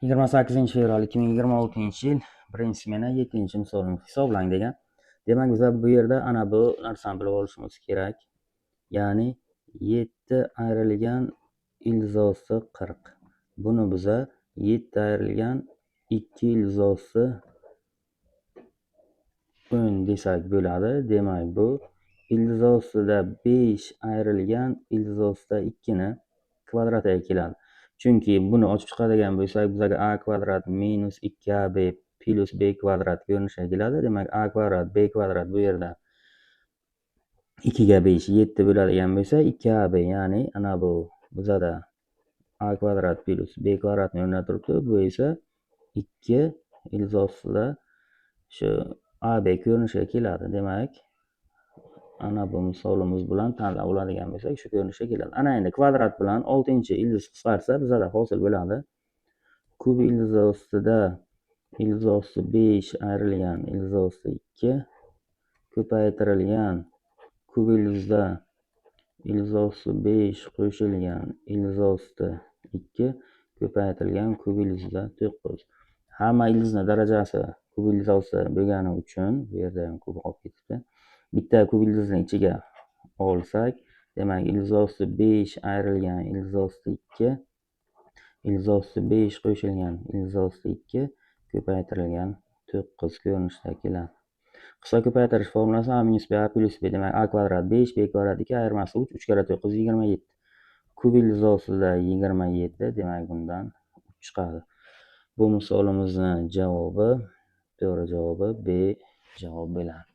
28-fevral 2026-yil 1-smena 7-misolni hisoblang degan. Demak, biz bu yerda ana bu narsani bilib olishimiz kerak. Ya'ni 7 ayrilgan ilzosi 40. Buni biz 7 ayrilgan 2 ilzosi 10 desak bo'ladi. Demak, bu ilzosida 5 ayrilgan ilzosida 2 ni kvadratiga keladi. Chunki buni ochib chiqadigan bo'lsak, bizga a kvadrat minus 2ab plus b kvadrat ko'rinishiga keladi. Demak, a kvadrat b kvadrat bu yerda 2 ga 5 7 bo'ladigan bo'lsa, 2ab, ya'ni ana bu bizada a kvadrat plus b kvadratni o'rnida turibdi. Bu esa 2 ilzosida shu ab ko'rinishiga keladi. Demak, ana bu misolimiz bilan tanlab oladigan bo'lsak, shu ko'rinishga keladi. Ana endi kvadrat bilan 6-ildiz qisqarsa, bizada hosil bo'ladi. Kub ilzosida ilzosi 5 ayrilgan ilzosi 2 ko'paytirilgan kub ildizda ilzosi 5 qo'shilgan ilzosida 2 ko'paytirilgan kub ildizda 9. Hamma ildizni darajasi kub ildizi bo'lgani uchun bu yerda ham kub qolib ketibdi. Bitta kub ildizni ichiga olsak, demak, ilzosi 5 ayrilgan ilzosi 2 ilzosi 5 qo'shilgan ilzosi 2 ko'paytirilgan 9 ko'rinishda keladi. Qisqa ko'paytirish formulasi a minus b a plus b. Demak, a kvadrat 5 b kvadrat 2 ayirmasi 3 3 kara 9 27. Kub ilzosida 27, demak bundan 3 chiqadi. Bu misolimizni javobi, to'g'ri javobi B javob bo'ladi.